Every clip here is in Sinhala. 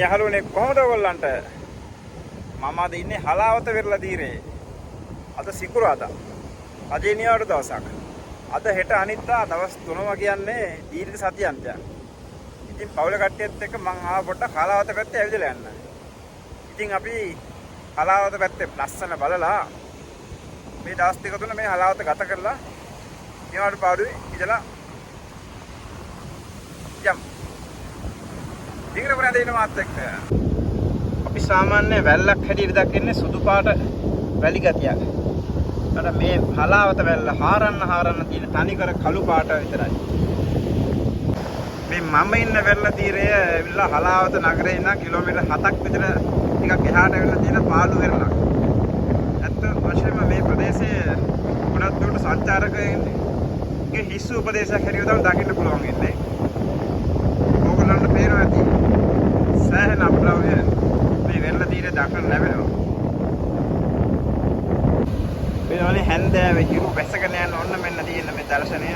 යහළුවනේ කොහොමද ඔයගොල්ලන්ට? මම අද ඉන්නේ හලාවත වෙරළ තීරේ. අද සිකුරාදා. අද නිවාඩු දවසක්. අද හෙට අනිද්දා දවස් 3ම කියන්නේ දීර්ඝ සතියන්තයක්. ඉතින් පවුල කට්ටියත් එක්ක මං ආව පොඩ්ඩක් හලාවත පැත්තේ ඇවිදලා යන්න. ඉතින් අපි හලාවත පැත්තේ ලස්සන බලලා මේ දවස් දෙක තුන මේ හලාවත ගත කරලා නිවාඩු පාඩුවේ ඉඳලා යම්. දිගට කරා දෙන්න මාත් එක්ක. අපි සාමාන්‍ය වැල්ලක් හැටියට දකින්නේ සුදු පාට වැලි ගතියක්. අර මේ හලාවත වැල්ල හාරන්න තියෙන තනිකර කළු පාට විතරයි. මේ මම ඉන්න වෙරළ තීරය ඇවිල්ලා හලාවත නගරේ ඉඳන් කිලෝමීටර් 7ක් විතර ටිකක් එහාට ඇවිල්ලා තියෙන පාළු වෙරළක්. ඇත්ත වශයෙන්ම මේ ප්‍රදේශයේ ගොඩක් දුරට සංචාරකයන්ගේ හිස් උපදේශයක් හැටියට තමයි දකින්න පුළුවන් ඉන්නේ. ඕගොල්ලන්ට පේනවා ඇති. සෑහෙන අප්‍රව්‍ය මේ වෙරළ තීරය දක්වන්න ලැබෙනවා. වෙනවනේ හැන්දෑවේ හිරු වැසගෙන යන ඔන්න මෙන්න තියෙන මේ දර්ශනය.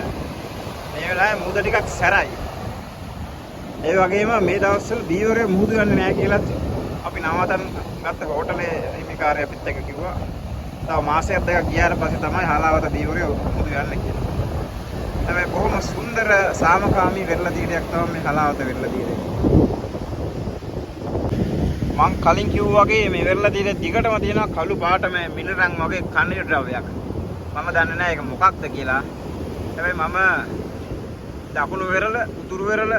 මේ වෙලාවේ මුහුද ටිකක් සැරයි. ඒ වගේම මේ දවස්වල දීවරය මුහුදු යන්නේ නැහැ කියලාත් අපි නවතන් ගත්ත හෝටලේ හිමිකාරය අපිත් එක්ක කිව්වා. තව මාසයක් දෙකක් ගියාට පස්සේ තමයි හලාවත දීවරය මුහුදු යන්නේ කියලා. හැබැයි බොහොම සුන්දර සාමකාමී වෙරළ තීරයක් තමයි මේ හලාවත වෙරළ තීරය. මං කලින් කිව්වා වගේ මේ වෙරළ තීරේ දිගටම තියෙන කළු පාට මේ මිනරම් වගේ කණ්ණිය ද්‍රව්‍යයක්. මම දන්නේ නැහැ ඒක මොකක්ද කියලා. හැබැයි මම දකුණු වෙරළ, උතුරු වෙරළ,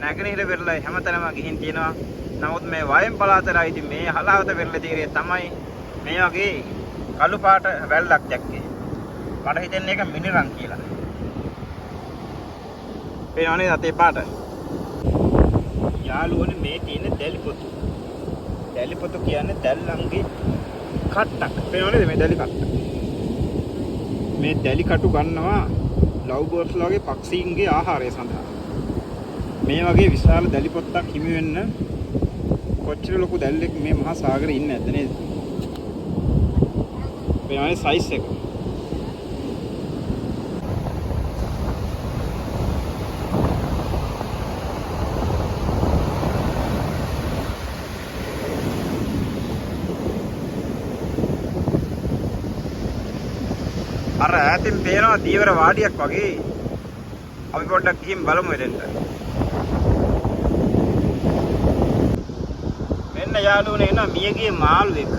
නැගෙනහිර වෙරළ හැමතැනම ගිහින් තියෙනවා. නමුත් මේ වයම් පළාතේ ඉතින් මේ හලාවත වෙරළ තීරේ තමයි මේ වගේ කළු පාට වැල්ලක් දැක්කේ. මට හිතෙන්නේ ඒක මිනරම් කියලා. පේනවනේ අතේ පාට. යාළුවනේ මේ තියෙන දැලිපොතු. දැලිපොතු කියන්නේ දැල්ලන්ගේ කට්ටක්. පේනවනේද මේ දැලි කට්ට? මේ දැලි කටු ගන්නවා ලව් බර්ඩ්ස්ලා වගේ පක්ෂීන්ගේ ආහාරය සඳහා. මේ වගේ විශාල දැලි පොත්තක් හිමි වෙන්න කොච්චර ලොකු දැල්ලෙක් මේ මහා සාගරේ ඉන්නේ නැද්ද නේද? පේනවනේ සයිස් එක. අර ඈතින් පේනවා දීවර වාඩියක් වගේ. අපි පොඩ්ඩක් ගිහින් බලමු එතෙන්ට. මෙන්න යාළුවනේ එනවා මියගේ මාළුවෙක්.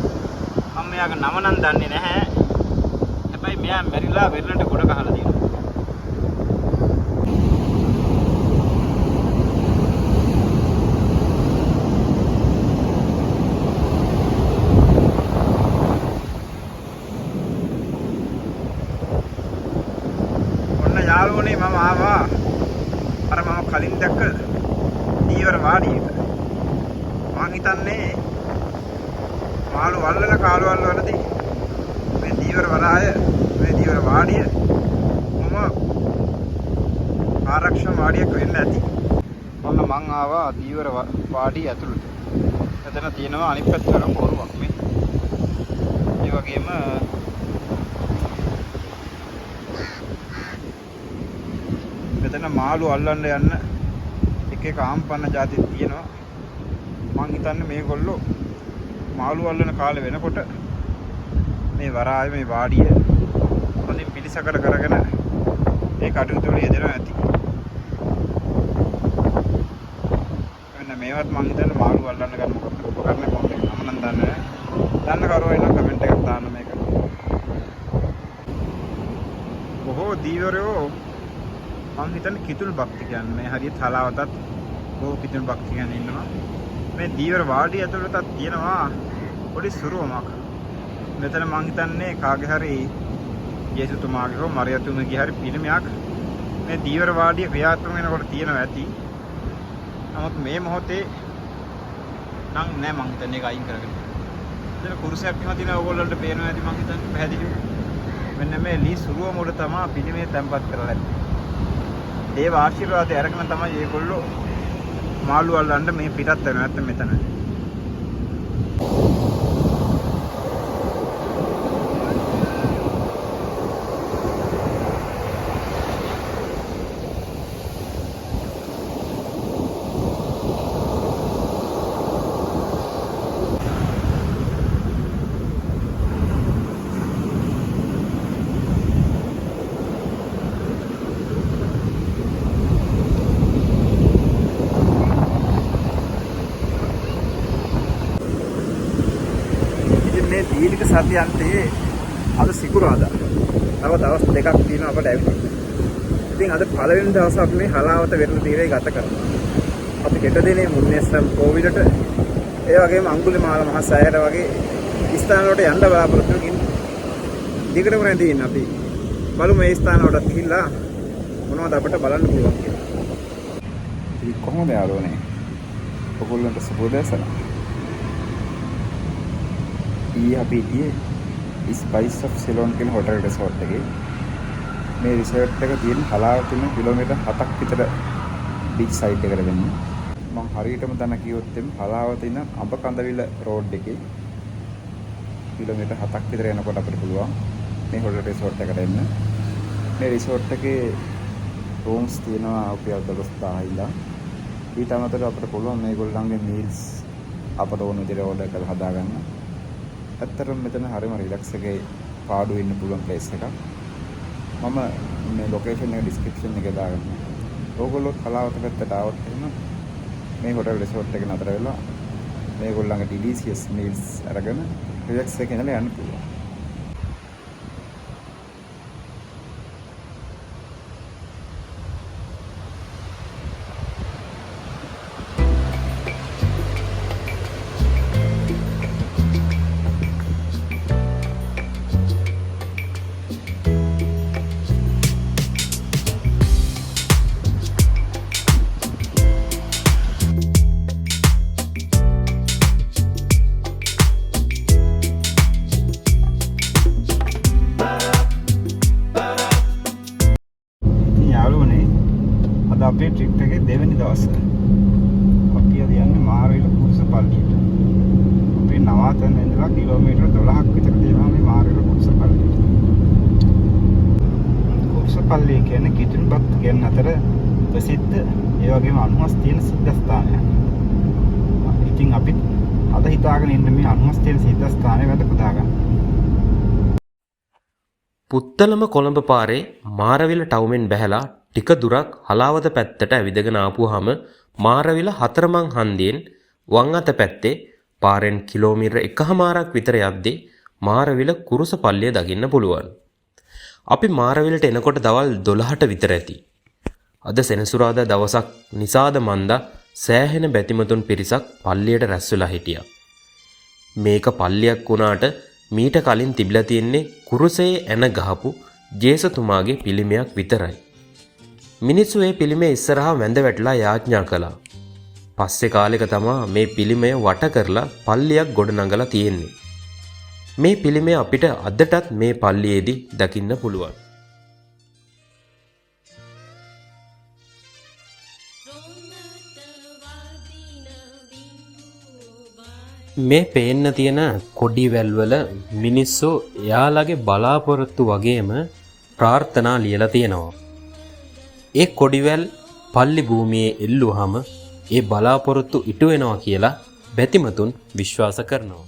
මම මෙයාගේ නම නම් දන්නේ නැහැ. හැබැයි මෙයා මැරිලා වෙරළට ගොඩ ගහලා තියෙනවා. යාළුවනේ මම ආවා අර මම කලින් දැක්ක දීවර වාඩියට. මං හිතන්නේ මාළු වල්ලන කාලවල වලදී මේ දීවර වරාය මේ දීවර වාඩිය මම ආරක්ෂක වාඩියක් වෙන්න ඇති. ඔන්න මං ආවා දීවර වාඩිය ඇතුළට. එතන තියෙනවා අනිත් පැත්තට පොරුවක් මේ. ඒ වගේම මෙතන මාළු අල්ලන්න යන්න එක ආම්පන්න જાති තියෙනවා. මං හිතන්නේ මේගොල්ලෝ මාළු අල්ලන කාලේ වෙනකොට මේ වරාය මේ වාඩිය හොඳින් පිළිසකඩ කරගෙන ඒ කටයුතු වල යෙදෙනවා ඇති. මෙන්න මේවත් මං හිතන්නේ මාළු අල්ලන්න ගන්න මොකක්ද උපකරණ කොහොමද මම නම් දන්නේ නැහැ. දන්න කරුවෝ එනවා කමෙන්ට් එකක් දාන්න මේක. බොහෝ දීවරයෝ මං හිතන්නේ කිතුල් භක්ති කියන්නේ මේ හරියට හලාවතත් බොහෝ කිතුල් භක්ති කියන්නේ ඉන්නවා. මේ දීවර වාඩිය ඇතුළතත් තියෙනවා පොඩි සුරුවමක්. මෙතන මං හිතන්නේ කාගේ හරි යේසුතුමාගේ හෝ මරියතුමගේ හරි පිළිමයක් මේ දීවර වාඩිය ක්‍රියාත්මක වෙනකොට තියෙනවා ඇති. නමුත් මේ මොහොතේ නම් නෑ මං හිතන්නේ ඒක අයින් කරගෙන. එතන කුරුසයක් එහෙම තියෙනවා ඕගොල්ලන්ට පේනවා ඇති මං හිතන්නේ පැහැදිලිව. මෙන්න මේ ලී සුරුවම උඩ තමයි පිළිමේ තැන්පත් කරලා ඇත්තේ. දේව ආශිර්වාදය අරගෙන තමයි මේගොල්ලෝ මාළු අල්ලන්න මේ පිටත් වෙනවා නැත්නම් මෙතන. ආරම්භික සතියන්තයේ අද සිකුරාදා. තව දවස් දෙකක් තියෙනවා අපට ඇවිත්. ඉතින් අද පළවෙනි දවස අපි මේ හලාවත වෙරළ තීරයේ ගත කරනවා. අපි හෙට දිනේ මුන්නේස්නම් කෝවිලට ඒ වගේම අඟුලිමාල මහ සෑයට වගේ ස්ථාන වලට යන්න බලාපොරොත්තු වෙමින් දිගටම රැඳී ඉන්න අපි. බලමු මේ ස්ථාන වලට ගිහිල්ලා මොනවද අපිට බලන්න පුළුවන් කියලා. ඉතින් කොහොමද යාළුවනේ? ඔයගොල්ලන්ට සුබෝදෑසන. අපි හිටියේ ස්පයිස් ඔෆ් සිලෝන් කියන හොටෙල් රිසෝට් එකේ. මේ රිසෝට් එක තියෙන හලාවතින් කිලෝමීටර් 7ක් විතර බීච් සයිඩ් එකට වෙන්නේ. මම හරියටම තන කිව්වොත් එම් හලාවතින් අඹකන්දවිල රෝඩ් එකේ කිලෝමීටර් 7ක් විතර යනකොට අපිට පුළුවන් මේ හොටෙල් රිසෝට් එකට එන්න. මේ රිසෝට් එකේ රූම්ස් තියෙනවා රුපියල් 12000 ඉඳන්. ඊට අමතරව අපිට පුළුවන් මේගොල්ලන්ගේ මීල්ස් අපට ඕන විදිහට ඕඩර් කරලා හදාගන්න. ඇත්තටම මෙතන හරිම රිලැක්ස් එකේ පාඩු වෙන්න පුළුවන් ප්ලේස් එකක්. මම මේ ලොකේෂන් එක ඩිස්ක්‍රිප්ෂන් එකේ දාගන්නවා. ඕගොල්ලෝ කලාවත පැත්තට ආවොත් එහෙම මේ හොටෙල් රිසෝට් එක නතර වෙලා මේගොල්ලන්ගේ ඩිලිසියස් මීල්ස් අරගෙන රිලැක්ස් එකේ ඉඳලා යන්න පුළුවන්. අපේ ට්‍රිප් එකේ දෙවෙනි දවස. අපි අද යන්නේ මාරවිල කුරුස පල්ලියට. අපේ නවාතැන ඉඳලා කිලෝමීටර් 12ක් විතර තියෙනවා මේ මාරවිල කුරුස පල්ලියට. කුරුස පල්ලිය කියන්නේ කිතුල්පත් කියන අතර ප්‍රසිද්ධ ඒ වගේම අනුහස් තියෙන සිද්ධාස්ථානයක්. ඉතින් අපි අද හිතාගෙන ඉන්න මේ අනුහස් තියෙන සිද්ධාස්ථානය වැද පුදා ගන්න. පුත්තලම කොළඹ පාරේ මාරවිල ටවුමෙන් බැහැලා ටික දුරක් හලාවත පැත්තට ඇවිදගෙන ආපුවාම මාරවිල හතරමං හන්දියෙන් වම් අත පැත්තේ පාරෙන් කිලෝමීටර් 1කමාරක් විතර යද්දී මාරවිල කුරුස පල්ලිය දකින්න පුළුවන්. අපි මාරවිලට එනකොට දවල් 12ට විතර ඇති. අද සෙනසුරාදා දවසක් නිසාද මන්දා සෑහෙන බැතිමතුන් පිරිසක් පල්ලියට රැස් වෙලා හිටියා. මේක පල්ලියක් වුණාට මීට කලින් තිබිලා තියෙන්නේ කුරුසයේ එන ගහපු ජේසතුමාගේ පිළිමයක් විතරයි. මිනිස්සු මේ පිළිමේ ඉස්සරහා වැඳ වැටලා යාඥා කළා. පස්සේ කාලෙක තමා මේ පිළිමය වට කරලා පල්ලියක් ගොඩනගලා තියෙන්නේ. මේ පිළිමය අපිට අදටත් මේ පල්ලියේදී දකින්න පුළුවන්. මේ පේන්න තියෙන කොඩි වැල්වල මිනිස්සු එයාලගේ බලාපොරොත්තු වගේම ප්‍රාර්ථනා ලියලා තියෙනවා. ඒ කොඩිවැල් පල්ලි භූමියේ එල්ලුවාම ඒ බලාපොරොත්තු ඉටු වෙනවා කියලා බැතිමතුන් විශ්වාස කරනවා.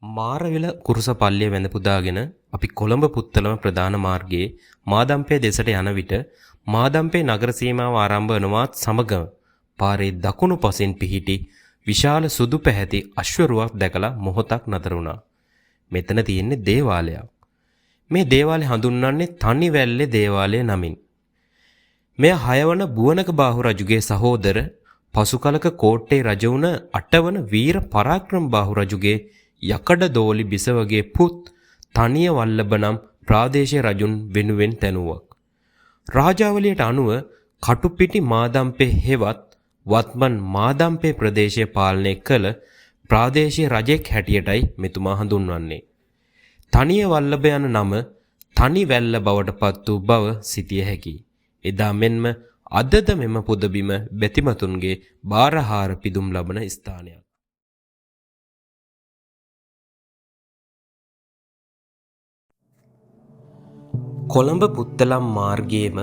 මාරවිල කුරුස පල්ලිය වැඳ පුදාගෙන අපි කොළඹ පුත්තලම ප්‍රධාන මාර්ගයේ මාදම්පේ දෙසට යන විට මාදම්පේ නගර සීමාව ආරම්භ වනවත් සමගම පාරේ දකුණු පසින් පිහිටි විශාල සුදු පැහැති අශ්වරුවක් දැකලා මොහොතක් නතර වුණා. මෙතන තියෙන්නේ දේවාලයක්. මේ දේවාලය හඳුන්වන්නේ තනිවැල්ලේ දේවාලය නමින්. මෙය 6 වන බුවනක බාහු රජුගේ සහෝදර පසු කලක කෝට්ටේ රජ වුණ 8 වන වීර පරාක්‍රම බාහු රජුගේ යකඩ දෝලි බිසවගේ පුත් තනිය වල්ලභ නම් ප්‍රාදේශීය රජුන් වෙනුවෙන් තැනුවක්. රාජාවලියට අනුව කටුපිටි මාදම්පේ හෙවත් වත්මන් මාදම්පේ ප්‍රදේශය පාලනය කළ ප්‍රාදේශීය රජෙක් හැටියටයි මෙතුමා හඳුන්වන්නේ. තනිය වල්ලභ යන නම තනි වැල්ල බවට පත් වූ බව සිතිය හැකියි. එදා මෙන්ම අදද මෙම පුදබිම බැතිමතුන්ගේ බාරහාර පිදුම් ලබන ස්ථානයක්. කොළඹ පුත්තලම් මාර්ගයේම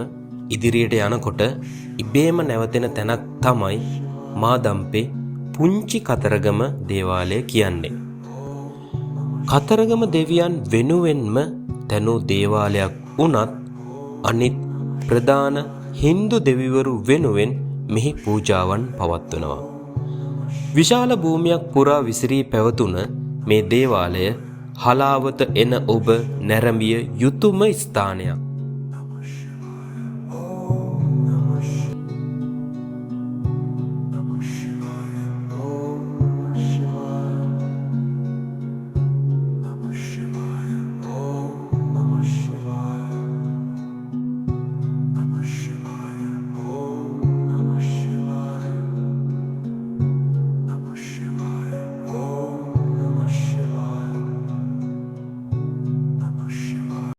ඉදිරියට යනකොට ඉබේම නැවතෙන තැනක් තමයි මාදම්පේ පුංචි කතරගම දේවාලය කියන්නේ. කතරගම දෙවියන් වෙනුවෙන්ම තැනූ දේවාලයක් වුණත් අනිත් ප්‍රධාන හින්දු දෙවිවරු වෙනුවෙන් මෙහි පූජාවන් පවත්වනවා. විශාල භූමියක් පුරා විසිරී පැවතුන මේ දේවාලය හලාවත එන ඔබ නැරඹිය යුතුම ස්ථානයක්.